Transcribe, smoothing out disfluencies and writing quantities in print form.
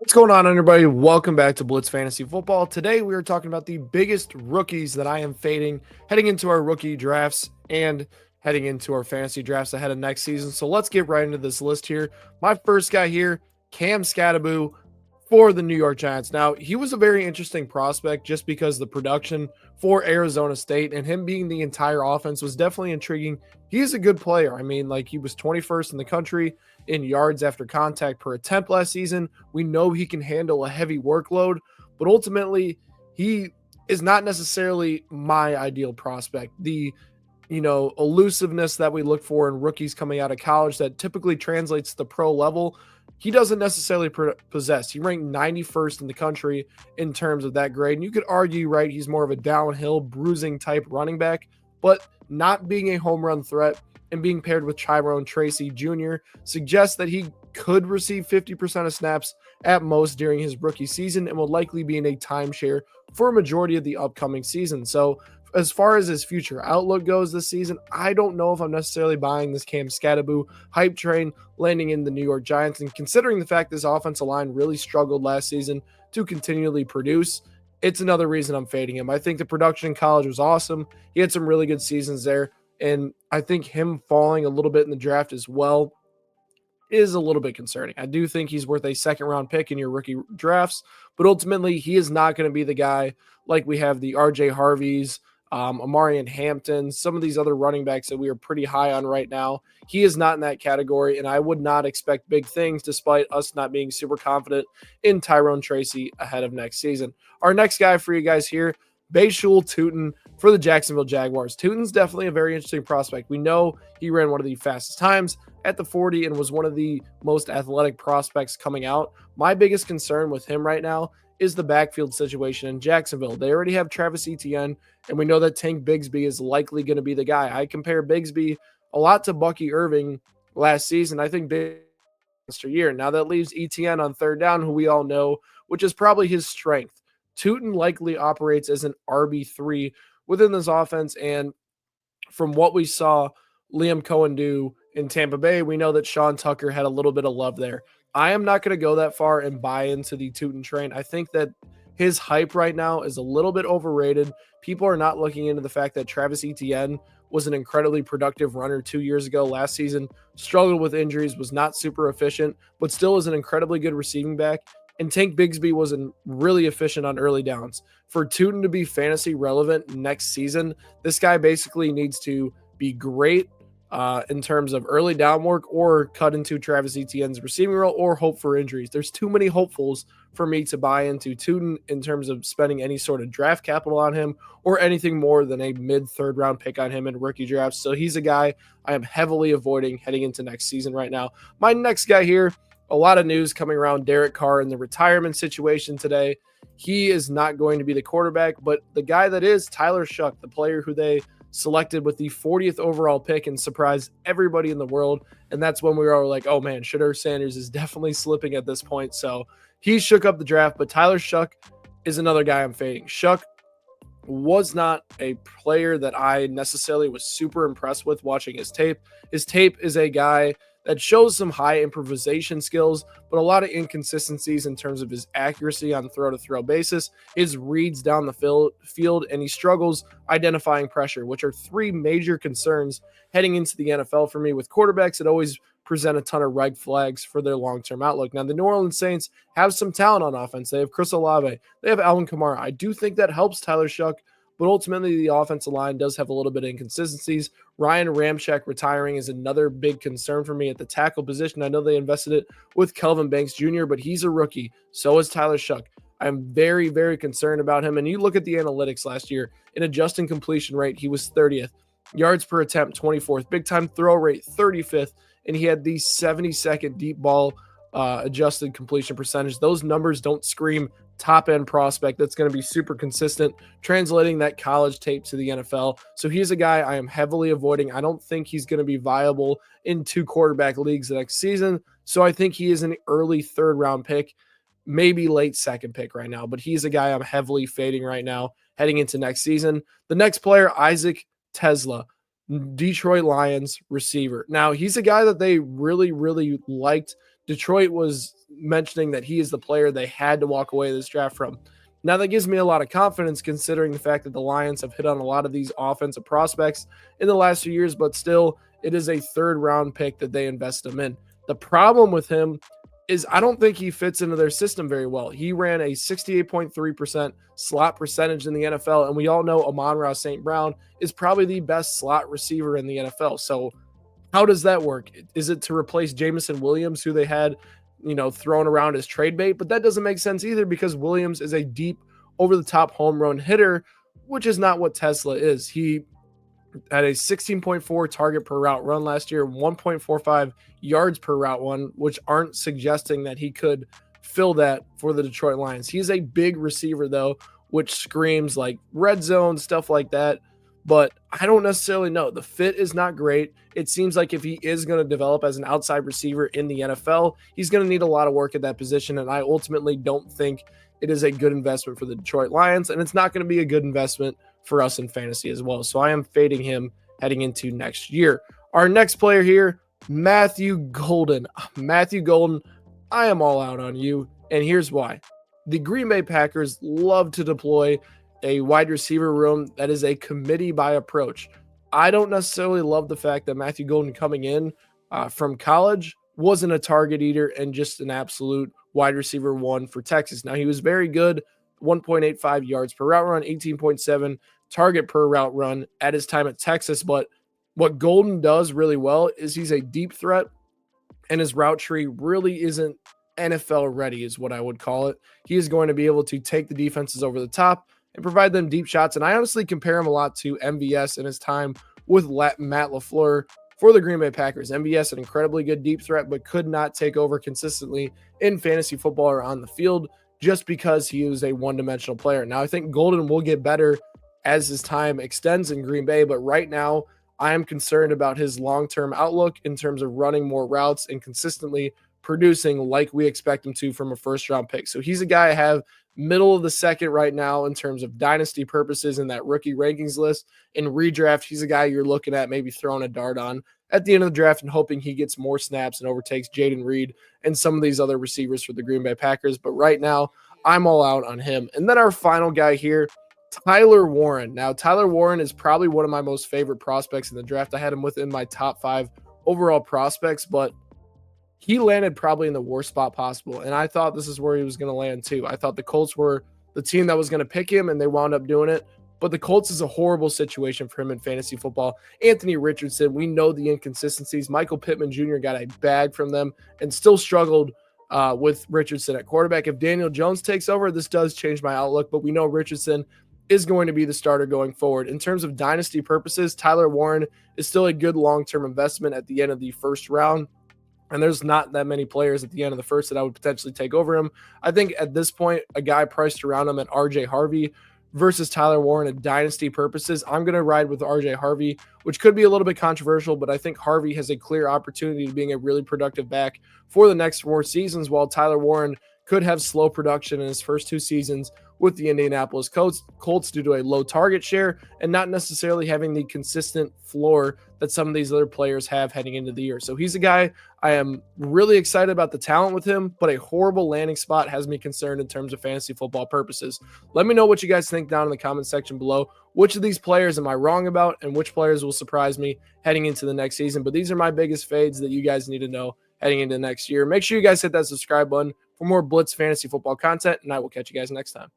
What's going on, everybody? Welcome back to Blitz Fantasy Football. Today, we are talking about the biggest rookies that I am fading heading into our rookie drafts and heading into our fantasy drafts ahead of next season. So let's get right into this list here. My first guy here, Cam Scataboo for the New York Giants. Now, he was a very interesting prospect just because the production for Arizona State and him being the entire offense was definitely intriguing. He's a good player. I mean, like, he was 21st in the country in yards after contact per attempt last season. We know he can handle a heavy workload, but ultimately, he is not necessarily my ideal prospect. The elusiveness that we look for in rookies coming out of college that typically translates to the pro level, he doesn't necessarily possess. He ranked 91st in the country in terms of that grade. And you could argue, right, he's more of a downhill, bruising type running back, but not being a home run threat and being paired with Tyrone Tracy Jr. suggests that he could receive 50% of snaps at most during his rookie season and will likely be in a timeshare for a majority of the upcoming season. So as far as his future outlook goes this season, I don't know if I'm necessarily buying this Cam Scataboo hype train landing in the New York Giants. And considering the fact this offensive line really struggled last season to continually produce, it's another reason I'm fading him. I think the production in college was awesome. He had some really good seasons there. And I think him falling a little bit in the draft as well is a little bit concerning. I do think he's worth a second round pick in your rookie drafts, but ultimately he is not going to be the guy like we have the RJ Harveys, Amarian Hampton, some of these other running backs that we are pretty high on right now. He is not in that category, and I would not expect big things despite us not being super confident in Tyrone Tracy ahead of next season. Our next guy for you guys here, Bayshul Tuten for the Jacksonville Jaguars. Tuten's definitely a very interesting prospect. We know he ran one of the fastest times at the 40 and was one of the most athletic prospects coming out. My biggest concern with him right now is the backfield situation in Jacksonville. They already have Travis Etienne, and we know that Tank Bigsby is likely going to be the guy. I compare Bigsby a lot to Bucky Irving last season. I think Bigsby year. Now that leaves Etienne on third down, who we all know, which is probably his strength. Tuten likely operates as an RB3 within this offense, and from what we saw Liam Cohen do in Tampa Bay, we know that Sean Tucker had a little bit of love there. I am not going to go that far and buy into the Tuten train. I think that his hype right now is a little bit overrated. People are not looking into the fact that Travis Etienne was an incredibly productive runner 2 years ago. Last season, struggled with injuries, was not super efficient, but still is an incredibly good receiving back. And Tank Bigsby wasn't really efficient on early downs. For Tuten to be fantasy relevant next season, this guy basically needs to be great in terms of early down work or cut into Travis Etienne's receiving role or hope for injuries. There's too many hopefuls for me to buy into Tuten in terms of spending any sort of draft capital on him or anything more than a mid-third round pick on him in rookie drafts. So he's a guy I am heavily avoiding heading into next season right now. My next guy here, a lot of news coming around Derek Carr and the retirement situation today. He is not going to be the quarterback, but the guy that is, Tyler Shough, the player who they selected with the 40th overall pick and surprised everybody in the world. And that's when we were all like, oh man, Shedeur Sanders is definitely slipping at this point. So he shook up the draft, but Tyler Shough is another guy I'm fading. Shough was not a player that I necessarily was super impressed with watching his tape. His tape is a guy that shows some high improvisation skills, but a lot of inconsistencies in terms of his accuracy on throw-to-throw basis, his reads down the field, and he struggles identifying pressure, which are three major concerns heading into the NFL for me. With quarterbacks, it always present a ton of red flags for their long-term outlook. Now, the New Orleans Saints have some talent on offense. They have Chris Olave. They have Alvin Kamara. I do think that helps Tyler Shough, but ultimately the offensive line does have a little bit of inconsistencies. Ryan Ramczyk retiring is another big concern for me at the tackle position. I know they invested it with Kelvin Banks Jr., but he's a rookie. So is Tyler Shough. I'm very, very concerned about him. And you look at the analytics last year, in adjusting completion rate, he was 30th. Yards per attempt, 24th. Big time throw rate, 35th. And he had the 72nd deep ball adjusted completion percentage. Those numbers don't scream top end prospect that's going to be super consistent, translating that college tape to the NFL. So he's a guy I am heavily avoiding. I don't think he's going to be viable in 2 quarterback leagues next season. So I think he is an early third round pick, maybe late second pick right now, but he's a guy I'm heavily fading right now heading into next season. The next player, Isaac TeSlaa, Detroit Lions receiver. Now, he's a guy that they really, really liked Detroit was mentioning that he is the player they had to walk away this draft from. Now, that gives me a lot of confidence considering the fact that the Lions have hit on a lot of these offensive prospects in the last few years, but still, it is a third round pick that they invest him in. The problem with him is I don't think he fits into their system very well. He ran a 68.3% slot percentage in the NFL, and we all know Amon-Ra St. Brown is probably the best slot receiver in the NFL. So how does that work? Is it to replace Jameson Williams, who they had, thrown around as trade bait? But that doesn't make sense either because Williams is a deep, over the top home run hitter, which is not what TeSlaa is. He had a 16.4 target per route run last year, 1.45 yards per route run, which aren't suggesting that he could fill that for the Detroit Lions. He's a big receiver, though, which screams like red zone, stuff like that. But I don't necessarily know. The fit is not great. It seems like if he is going to develop as an outside receiver in the NFL, he's going to need a lot of work at that position. And I ultimately don't think it is a good investment for the Detroit Lions. And it's not going to be a good investment for us in fantasy as well. So I am fading him heading into next year. Our next player here, Matthew Golden. Matthew Golden, I am all out on you. And here's why. The Green Bay Packers love to deploy a wide receiver room that is a committee by approach. I don't necessarily love the fact that Matthew Golden coming in from college wasn't a target eater and just an absolute wide receiver one for Texas. Now, he was very good, 1.85 yards per route run, 18.7 target per route run at his time at Texas. But what Golden does really well is he's a deep threat, and his route tree really isn't NFL ready is what I would call it. He is going to be able to take the defenses over the top and provide them deep shots. And I honestly compare him a lot to MVS in his time with Matt LaFleur for the Green Bay Packers. MVS, an incredibly good deep threat, but could not take over consistently in fantasy football or on the field just because he is a one-dimensional player. Now, I think Golden will get better as his time extends in Green Bay, but right now I am concerned about his long-term outlook in terms of running more routes and consistently producing like we expect him to from a first-round pick. So he's a guy I have middle of the second right now in terms of dynasty purposes in that rookie rankings list. In redraft, he's a guy you're looking at maybe throwing a dart on at the end of the draft and hoping he gets more snaps and overtakes Jaden Reed and some of these other receivers for the Green Bay Packers. But right now, I'm all out on him. And then our final guy here, Tyler Warren. Now, Tyler Warren is probably one of my most favorite prospects in the draft. I had him within my top 5 overall prospects, but he landed probably in the worst spot possible. And I thought this is where he was going to land too. I thought the Colts were the team that was going to pick him, and they wound up doing it. But the Colts is a horrible situation for him in fantasy football. Anthony Richardson, we know the inconsistencies. Michael Pittman Jr. got a bag from them and still struggled with Richardson at quarterback. If Daniel Jones takes over, this does change my outlook, but we know Richardson is going to be the starter going forward. In terms of dynasty purposes, Tyler Warren is still a good long-term investment at the end of the first round. And there's not that many players at the end of the first that I would potentially take over him. I think at this point, a guy priced around him at RJ Harvey versus Tyler Warren at dynasty purposes, I'm going to ride with RJ Harvey, which could be a little bit controversial, but I think Harvey has a clear opportunity to being a really productive back for the next 4 seasons, while Tyler Warren could have slow production in his first 2 seasons with the Indianapolis Colts due to a low target share and not necessarily having the consistent floor that some of these other players have heading into the year. So he's a guy I am really excited about the talent with him, but a horrible landing spot has me concerned in terms of fantasy football purposes. Let me know what you guys think down in the comment section below. Which of these players am I wrong about and which players will surprise me heading into the next season? But these are my biggest fades that you guys need to know heading into next year. Make sure you guys hit that subscribe button for more Blitz fantasy football content, and I will catch you guys next time.